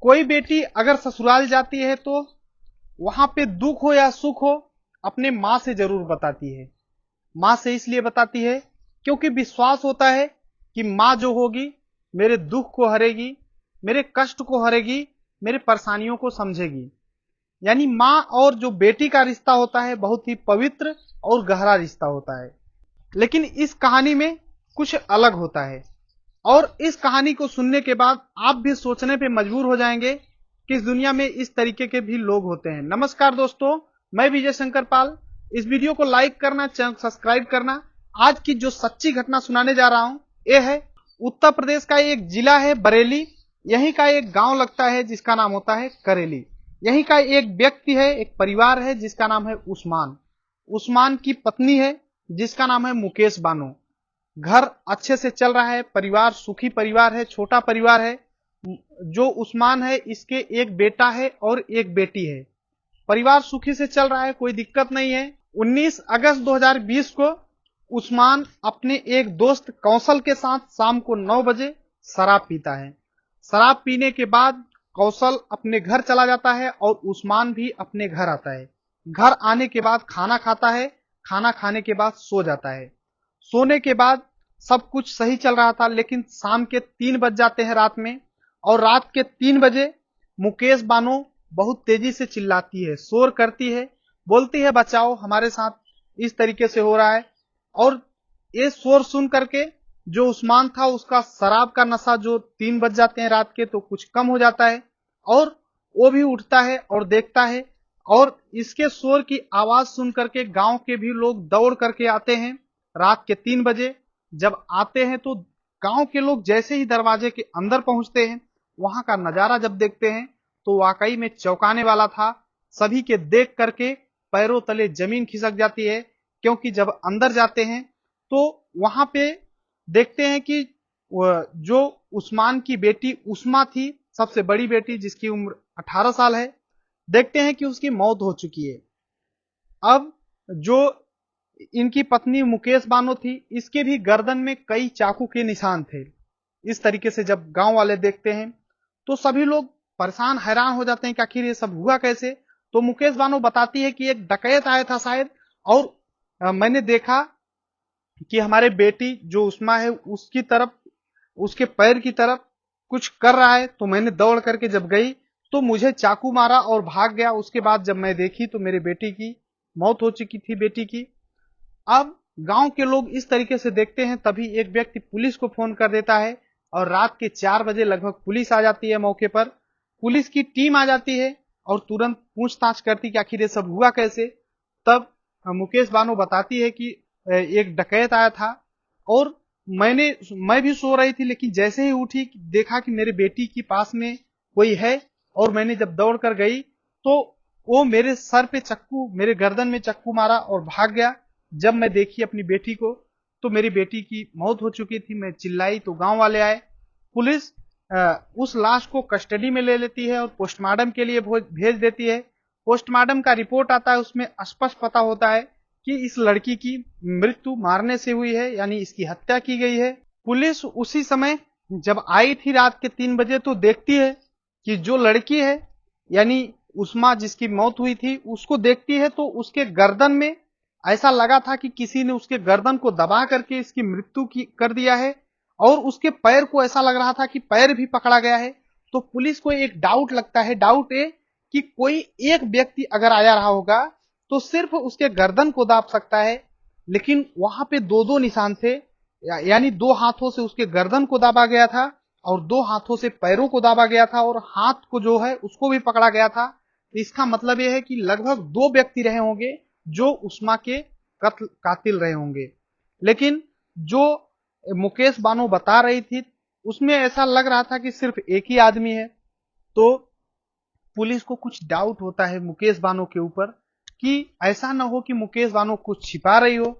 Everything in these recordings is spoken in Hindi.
कोई बेटी अगर ससुराल जाती है तो वहां पे दुख हो या सुख हो अपने माँ से जरूर बताती है। माँ से इसलिए बताती है क्योंकि विश्वास होता है कि माँ जो होगी मेरे दुख को हरेगी, मेरे कष्ट को हरेगी, मेरे परेशानियों को समझेगी। यानी माँ और जो बेटी का रिश्ता होता है बहुत ही पवित्र और गहरा रिश्ता होता है। लेकिन इस कहानी में कुछ अलग होता है और इस कहानी को सुनने के बाद आप भी सोचने पे मजबूर हो जाएंगे कि इस दुनिया में इस तरीके के भी लोग होते हैं। नमस्कार दोस्तों, मैं विजय शंकर पाल। इस वीडियो को लाइक करना, चैनल सब्सक्राइब करना। आज की जो सच्ची घटना सुनाने जा रहा हूं ये है उत्तर प्रदेश का एक जिला है बरेली। यहीं का एक गांव लगता है जिसका नाम होता है करेली। यहीं का एक व्यक्ति है, एक परिवार है जिसका नाम है उस्मान। उस्मान की पत्नी है जिसका नाम है मुकेश बानो। घर अच्छे से चल रहा है, परिवार सुखी परिवार है, छोटा परिवार है। जो उस्मान है इसके एक बेटा है और एक बेटी है। परिवार सुखी से चल रहा है, कोई दिक्कत नहीं है। 19 अगस्त 2020 को उस्मान अपने एक दोस्त कौशल के साथ शाम को 9 बजे शराब पीता है। शराब पीने के बाद कौशल अपने घर चला जाता है और उस्मान भी अपने घर आता है। घर आने के बाद खाना खाता है, खाना खाने के बाद सो जाता है। सोने के बाद सब कुछ सही चल रहा था, लेकिन शाम के 3 बज जाते हैं रात में, और रात के 3 बजे मुकेश बानो बहुत तेजी से चिल्लाती है, शोर करती है, बोलती है बचाओ, हमारे साथ इस तरीके से हो रहा है। और ये शोर सुन करके जो उस्मान था उसका शराब का नशा, जो 3 बज जाते हैं रात के, तो कुछ कम हो जाता है और वो भी उठता है और देखता है। और इसके शोर की आवाज सुन करके गांव के भी लोग दौड़ करके आते हैं। रात के 3 बजे जब आते हैं तो गांव के लोग जैसे ही दरवाजे के अंदर पहुंचते हैं, वहां का नजारा जब देखते हैं तो वाकई में चौंकाने वाला था। सभी के देख करके पैरों तले जमीन खिसक जाती है, क्योंकि जब अंदर जाते हैं तो वहां पे देखते हैं कि जो उस्मान की बेटी उस्मा थी, सबसे बड़ी बेटी जिसकी उम्र 18 साल है, देखते हैं कि उसकी मौत हो चुकी है। अब जो इनकी पत्नी मुकेश बानो थी, इसके भी गर्दन में कई चाकू के निशान थे। इस तरीके से जब गांव वाले देखते हैं तो सभी लोग परेशान हैरान हो जाते हैं कि आखिर ये सब हुआ कैसे। तो मुकेश बानो बताती है कि एक डकैत आया था शायद, और मैंने देखा कि हमारे बेटी जो उस्मा है उसकी तरफ, उसके पैर की तरफ कुछ कर रहा है, तो मैंने दौड़ करके जब गई तो मुझे चाकू मारा और भाग गया। उसके बाद जब मैं देखी तो मेरे बेटी की मौत हो चुकी थी, बेटी की। अब गांव के लोग इस तरीके से देखते हैं, तभी एक व्यक्ति पुलिस को फोन कर देता है और रात के 4 बजे लगभग पुलिस आ जाती है मौके पर। पुलिस की टीम आ जाती है और तुरंत पूछताछ करती कि आखिर ये सब हुआ कैसे। तब मुकेश बानो बताती है कि एक डकैत आया था और मैं भी सो रही थी, लेकिन जैसे ही उठी देखा कि मेरे बेटी के पास में कोई है, और मैंने जब दौड़ कर गई तो वो मेरे सर पे चक्कू, मेरे गर्दन में चक्कू मारा और भाग गया। जब मैं देखी अपनी बेटी को तो मेरी बेटी की मौत हो चुकी थी। मैं चिल्लाई तो गांव वाले आए। पुलिस उस लाश को कस्टडी में ले लेती है और पोस्टमार्टम के लिए भेज देती है। पोस्टमार्टम का रिपोर्ट आता है, उसमें स्पष्ट पता होता है कि इस लड़की की मृत्यु मारने से हुई है, यानी इसकी हत्या की गई है। पुलिस उसी समय जब आई थी रात के 3 बजे तो देखती है कि जो लड़की है, यानी उस्मा जिसकी मौत हुई थी, उसको देखती है तो उसके गर्दन में ऐसा लगा था कि किसी ने उसके गर्दन को दबा करके इसकी मृत्यु कर दिया है, और उसके पैर को ऐसा लग रहा था कि पैर भी पकड़ा गया है। तो पुलिस को एक डाउट लगता है, डाउट है कि कोई एक व्यक्ति अगर आया रहा होगा तो सिर्फ उसके गर्दन को दाब सकता है, लेकिन वहां पे दो दो निशान थे, यानी 2 हाथों से उसके गर्दन को दाबा गया था और 2 हाथों से पैरों को दाबा गया था, और हाथ को जो है उसको भी पकड़ा गया था। तो इसका मतलब यह है कि लगभग 2 व्यक्ति रहे होंगे जो उस्मा के कातिल रहे होंगे। लेकिन जो मुकेश बानो बता रही थी उसमें ऐसा लग रहा था कि सिर्फ एक ही आदमी है। तो पुलिस को कुछ डाउट होता है मुकेश बानो के ऊपर कि ऐसा ना हो कि मुकेश बानो कुछ छिपा रही हो।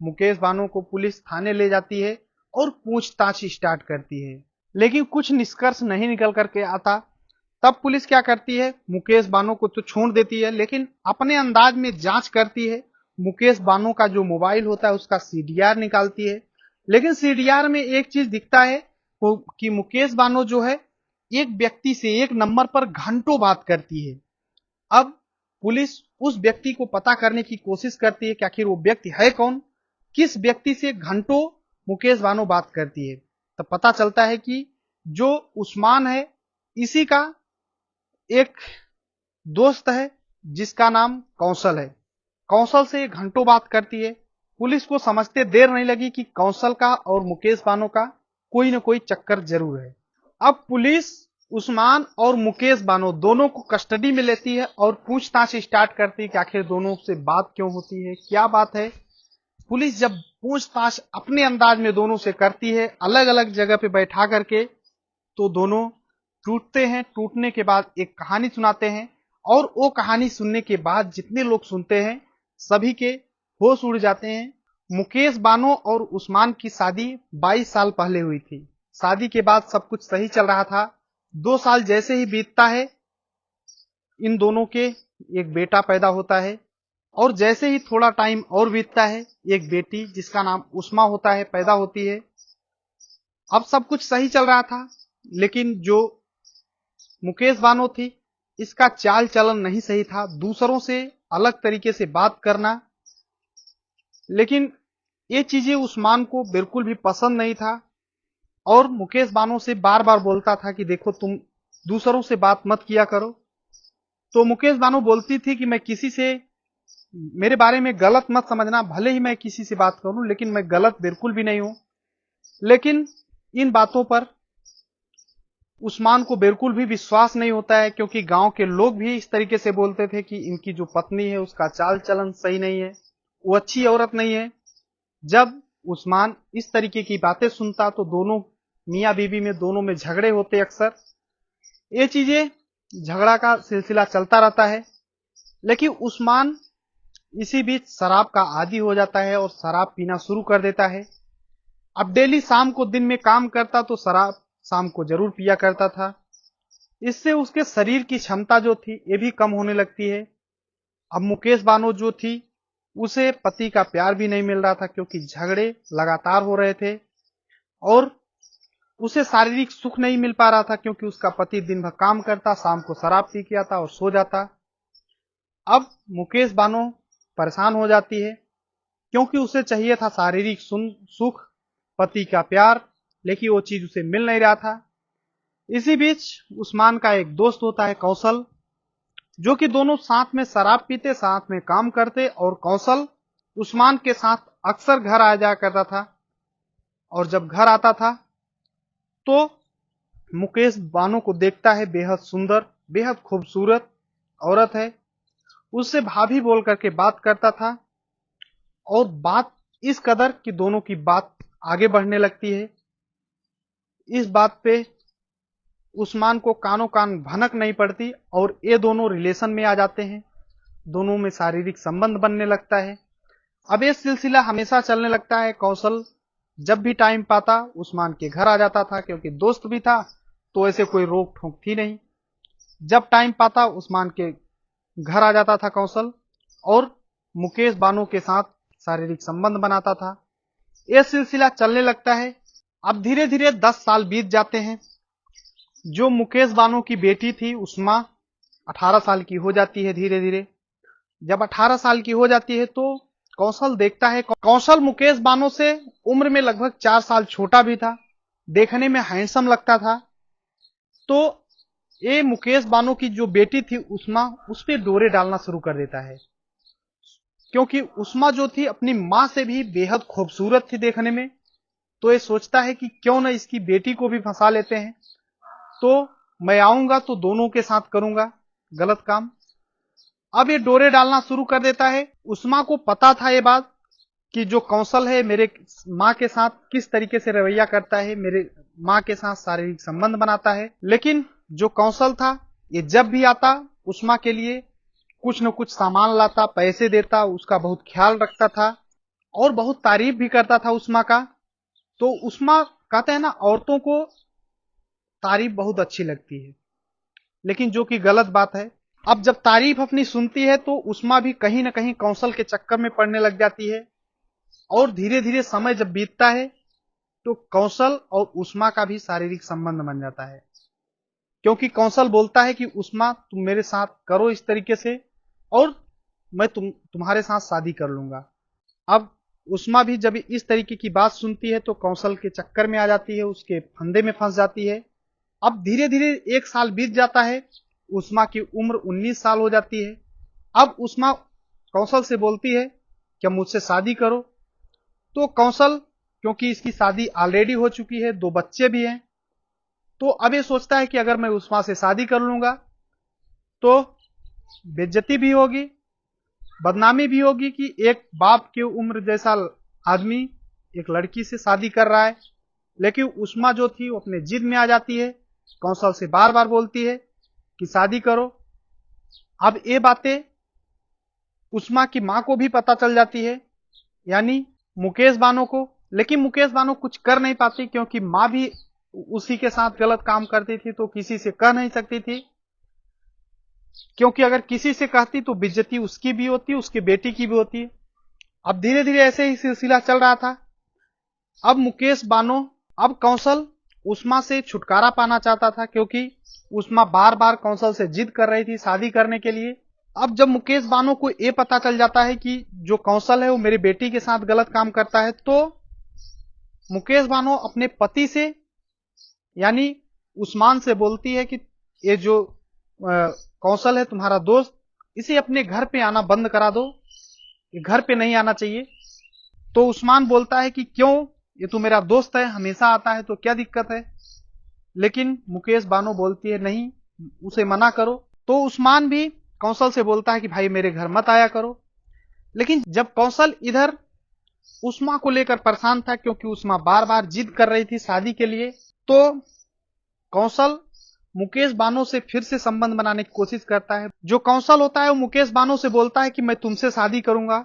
मुकेश बानो को पुलिस थाने ले जाती है और पूछताछ स्टार्ट करती है, लेकिन कुछ निष्कर्ष नहीं निकल करके आता। तब पुलिस क्या करती है, मुकेश बानो को तो छोड़ देती है, लेकिन अपने अंदाज में जांच करती है। मुकेश बानो का जो मोबाइल होता है उसका सीडीआर निकालती है, लेकिन सीडीआर में एक चीज दिखता है कि मुकेश बानो जो है एक व्यक्ति से एक नंबर पर घंटों बात करती है। अब पुलिस उस व्यक्ति को पता करने की कोशिश करती है कि आखिर वो व्यक्ति है कौन, किस व्यक्ति से घंटों मुकेश बानो बात करती है। तब पता चलता है कि जो उस्मान है इसी का एक दोस्त है जिसका नाम कौशल है। कौशल से घंटों बात करती है। पुलिस को समझते देर नहीं लगी कि कौशल का और मुकेश बानो का कोई न कोई चक्कर जरूर है। अब पुलिस उस्मान और मुकेश बानो दोनों को कस्टडी में लेती है और पूछताछ स्टार्ट करती है कि आखिर दोनों से बात क्यों होती है, क्या बात है। पुलिस जब पूछताछ अपने अंदाज में दोनों से करती है, अलग अलग जगह पे बैठा करके, तो दोनों टूटते हैं। टूटने के बाद एक कहानी सुनाते हैं और वो कहानी सुनने के बाद जितने लोग सुनते हैं सभी के होश उड़ जाते हैं। मुकेश बानो और उस्मान की शादी 22 साल पहले हुई थी। शादी के बाद सब कुछ सही चल रहा था। 2 साल जैसे ही बीतता है इन दोनों के एक बेटा पैदा होता है और जैसे ही थोड़ा टाइम और बीतता है एक बेटी जिसका नाम उस्मा होता है पैदा होती है। अब सब कुछ सही चल रहा था, लेकिन जो मुकेश बानो थी इसका चाल चलन नहीं सही था, दूसरों से अलग तरीके से बात करना। लेकिन ये चीजें उस्मान को बिल्कुल भी पसंद नहीं था और मुकेश बानो से बार बार बोलता था कि देखो तुम दूसरों से बात मत किया करो। तो मुकेश बानो बोलती थी कि मैं किसी से, मेरे बारे में गलत मत समझना, भले ही मैं किसी से बात करूं लेकिन मैं गलत बिल्कुल भी नहीं हूं। लेकिन इन बातों पर उस्मान को बिल्कुल भी विश्वास नहीं होता है, क्योंकि गांव के लोग भी इस तरीके से बोलते थे कि इनकी जो पत्नी है उसका चाल चलन सही नहीं है, वो अच्छी औरत नहीं है। जब उस्मान इस तरीके की बातें सुनता तो दोनों मियां बीवी में दोनों में झगड़े होते अक्सर। ये चीजें झगड़ा का सिलसिला चलता रहता है। लेकिन उस्मान इसी बीच शराब का आदी हो जाता है और शराब पीना शुरू कर देता है। अब डेली शाम को दिन में काम करता तो शराब शाम को जरूर पिया करता था। इससे उसके शरीर की क्षमता जो थी ये भी कम होने लगती है। अब मुकेश बानो जो थी उसे पति का प्यार भी नहीं मिल रहा था, क्योंकि झगड़े लगातार हो रहे थे और उसे शारीरिक सुख नहीं मिल पा रहा था, क्योंकि उसका पति दिन भर काम करता, शाम को शराब पी के आता और सो जाता। अब मुकेश बानो परेशान हो जाती है, क्योंकि उसे चाहिए था शारीरिक सुख, पति का प्यार, लेकिन वो चीज उसे मिल नहीं रहा था। इसी बीच उस्मान का एक दोस्त होता है कौशल, जो कि दोनों साथ में शराब पीते, साथ में काम करते और कौशल उस्मान के साथ अक्सर घर आ जाया करता था। और जब घर आता था तो मुकेश बानो को देखता है, बेहद सुंदर, बेहद खूबसूरत औरत है, उससे भाभी बोल करके बात करता था। और बात इस कदर कि दोनों की बात आगे बढ़ने लगती है। इस बात पे उस्मान को कानों कान भनक नहीं पड़ती और ये दोनों रिलेशन में आ जाते हैं। दोनों में शारीरिक संबंध बनने लगता है। अब ये सिलसिला हमेशा चलने लगता है। कौशल जब भी टाइम पाता उस्मान के घर आ जाता था, क्योंकि दोस्त भी था तो ऐसे कोई रोक ठोक थी नहीं। जब टाइम पाता उस्मान के घर आ जाता था कौशल और मुकेश बानो के साथ शारीरिक संबंध बनाता था। यह सिलसिला चलने लगता है। अब धीरे धीरे 10 साल बीत जाते हैं। जो मुकेश बानो की बेटी थी उस्मा 18 साल की हो जाती है धीरे धीरे। जब 18 साल की हो जाती है तो कौशल देखता है, कौशल मुकेश बानो से उम्र में लगभग 4 साल छोटा भी था, देखने में हैंडसम लगता था। तो ये मुकेश बानो की जो बेटी थी उस्मा, उस पे डोरे डालना शुरू कर देता है, क्योंकि उस्मा जो थी अपनी मां से भी बेहद खूबसूरत थी देखने में। तो ये सोचता है कि क्यों ना इसकी बेटी को भी फंसा लेते हैं। तो मैं आऊंगा तो दोनों के साथ करूंगा गलत काम। अब ये डोरे डालना शुरू कर देता है। उस्मा को पता था ये बात कि जो कौशल है मेरे माँ के साथ किस तरीके से रवैया करता है, मेरे माँ के साथ शारीरिक संबंध बनाता है। लेकिन जो कौशल था ये जब भी आता उस्मा के लिए कुछ न कुछ सामान लाता, पैसे देता, उसका बहुत ख्याल रखता था और बहुत तारीफ भी करता था उस्मा का। तो उस्मा कहते हैं ना, औरतों को तारीफ बहुत अच्छी लगती है, लेकिन जो कि गलत बात है। अब जब तारीफ अपनी सुनती है तो उस्मा भी कहीं ना कहीं कौशल के चक्कर में पड़ने लग जाती है। और धीरे धीरे समय जब बीतता है तो कौशल और उस्मा का भी शारीरिक संबंध बन जाता है। क्योंकि कौशल बोलता है कि उस्मा तुम मेरे साथ करो इस तरीके से और मैं तुम्हारे साथ शादी कर लूंगा। अब उस्मा भी जब इस तरीके की बात सुनती है तो कौशल के चक्कर में आ जाती है, उसके फंदे में फंस जाती है। अब धीरे धीरे 1 साल बीत जाता है, उस्मा की उम्र 19 साल हो जाती है। अब उस्मा कौशल से बोलती है कि अब मुझसे शादी करो। तो कौशल, क्योंकि इसकी शादी ऑलरेडी हो चुकी है, 2 बच्चे भी हैं, तो अब ये सोचता है कि अगर मैं उस्मा से शादी कर लूंगा तो बेइज्जती भी होगी, बदनामी भी होगी कि एक बाप की उम्र जैसा आदमी एक लड़की से शादी कर रहा है। लेकिन उस्मा जो थी वो अपने जिद में आ जाती है, कौशल से बार बार बोलती है कि शादी करो। अब ये बातें उस्मा की मां को भी पता चल जाती है, यानी मुकेश बानो को। लेकिन मुकेश बानो कुछ कर नहीं पाती, क्योंकि मां भी उसी के साथ गलत काम करती थी, तो किसी से कह नहीं सकती थी, क्योंकि अगर किसी से कहती तो बेइज्जती उसकी भी होती, उसके बेटी की भी होती। अब धीरे धीरे ऐसे ही सिलसिला चल रहा था। अब मुकेश बानो, अब कौशल उस्मा से छुटकारा पाना चाहता था, क्योंकि उस्मा बार बार कौशल से जिद कर रही थी शादी करने के लिए। अब जब मुकेश बानो को यह पता चल जाता है कि जो कौशल है वो मेरी बेटी के साथ गलत काम करता है, तो मुकेश बानो अपने पति से यानी उस्मान से बोलती है कि ये जो कौशल है तुम्हारा दोस्त, इसे अपने घर पे आना बंद करा दो, ये घर पे नहीं आना चाहिए। तो उस्मान बोलता है कि क्यों, ये तो मेरा दोस्त है, हमेशा आता है, तो क्या दिक्कत है। लेकिन मुकेश बानो बोलती है नहीं, उसे मना करो। तो उस्मान भी कौशल से बोलता है कि भाई मेरे घर मत आया करो। लेकिन जब कौशल इधर उस्मा को लेकर परेशान था, क्योंकि उस्मा बार बार जिद कर रही थी शादी के लिए, तो कौशल मुकेश बानो से फिर से संबंध बनाने की कोशिश करता है। जो कौशल होता है वो मुकेश बानो से बोलता है कि मैं तुमसे शादी करूंगा,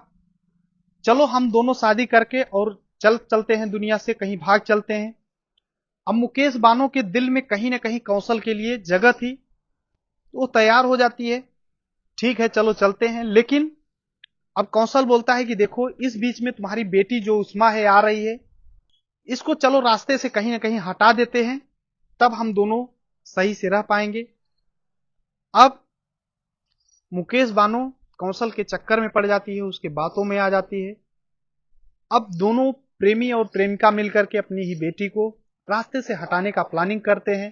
चलो हम दोनों शादी करके और चलते हैं दुनिया से, कहीं भाग चलते हैं। अब मुकेश बानो के दिल में कहीं ना कहीं कौशल के लिए जगह थी, तो वो तैयार हो जाती है, ठीक है चलो चलते हैं। लेकिन अब कौशल बोलता है कि देखो इस बीच में तुम्हारी बेटी जो उस्मा है आ रही है, इसको चलो रास्ते से कहीं ना कहीं हटा देते हैं, तब हम दोनों सही से रह पाएंगे। अब मुकेश बानो कौशल के चक्कर में पड़ जाती है, उसके बातों में आ जाती है। अब दोनों प्रेमी और प्रेमिका मिलकर के अपनी ही बेटी को रास्ते से हटाने का प्लानिंग करते हैं।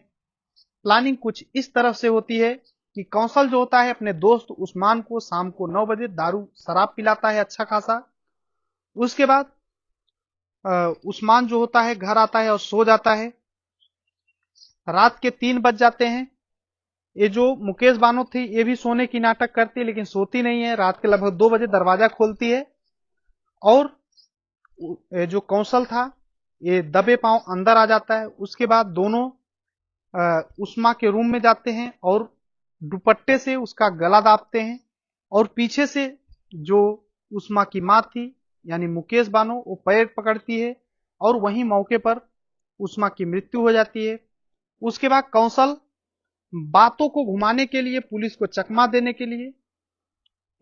प्लानिंग कुछ इस तरफ से होती है कि कौशल जो होता है अपने दोस्त उस्मान को शाम को 9 बजे दारू शराब पिलाता है अच्छा खासा। उसके बाद उस्मान जो होता है घर आता है और सो जाता है। रात के 3 बज जाते हैं। ये जो मुकेश बानो थी ये भी सोने की नाटक करती है, लेकिन सोती नहीं है। रात के लगभग 2 बजे दरवाजा खोलती है और जो कौशल था ये दबे पांव अंदर आ जाता है। उसके बाद दोनों उस्मा के रूम में जाते हैं और दुपट्टे से उसका गला दाबते हैं, और पीछे से जो उस्मा की मां थी यानी मुकेश बानो वो पैर पकड़ती है और वहीं मौके पर उस्मा की मृत्यु हो जाती है। उसके बाद कौशल बातों को घुमाने के लिए, पुलिस को चकमा देने के लिए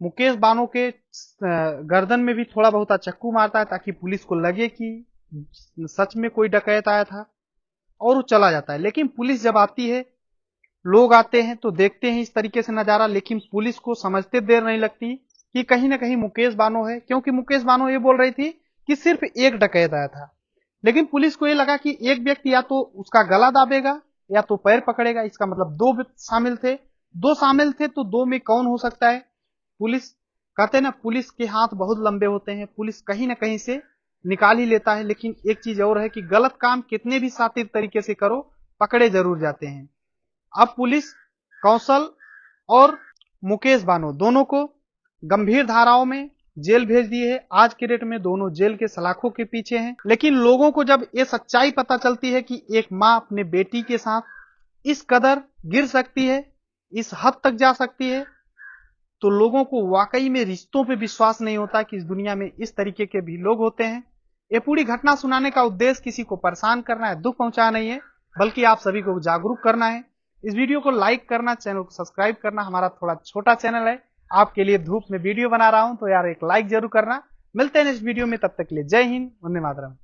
मुकेश बानो के गर्दन में भी थोड़ा बहुत चक्कू मारता है, ताकि पुलिस को लगे कि सच में कोई डकैत आया था, और वो चला जाता है। लेकिन पुलिस जब आती है, लोग आते हैं तो देखते हैं इस तरीके से नजारा, लेकिन पुलिस को समझते देर नहीं लगती कि कहीं ना कहीं मुकेश बानो है, क्योंकि मुकेश बानो ये बोल रही थी कि सिर्फ एक डकैत आया था। लेकिन पुलिस को ये लगा कि एक व्यक्ति या तो उसका गला दाबेगा या तो पैर पकड़ेगा, इसका मतलब 2 शामिल थे। 2 शामिल थे तो 2 में कौन हो सकता है। पुलिस कहते ना, पुलिस के हाथ बहुत लंबे होते हैं, पुलिस कहीं ना कहीं से निकाल ही लेता है। लेकिन एक चीज और है कि गलत काम कितने भी शातिर तरीके से करो, पकड़े जरूर जाते हैं। अब पुलिस कौशल और मुकेश बानो दोनों को गंभीर धाराओं में जेल भेज दिए है। आज के डेट में दोनों जेल के सलाखों के पीछे हैं। लेकिन लोगों को जब ये सच्चाई पता चलती है कि एक मां अपने बेटी के साथ इस कदर गिर सकती है, इस हद तक जा सकती है, तो लोगों को वाकई में रिश्तों पे विश्वास नहीं होता कि इस दुनिया में इस तरीके के भी लोग होते हैं। ये पूरी घटना सुनाने का उद्देश्य किसी को परेशान करना है, दुख पहुंचाना नहीं है, बल्कि आप सभी को जागरूक करना है। इस वीडियो को लाइक करना, चैनल को सब्सक्राइब करना। हमारा थोड़ा छोटा चैनल है, आपके लिए धूप में वीडियो बना रहा हूं, तो यार एक लाइक जरूर करना। मिलते हैं नेक्स्ट वीडियो में, तब तक के लिए जय हिंद, वंदे मातरम।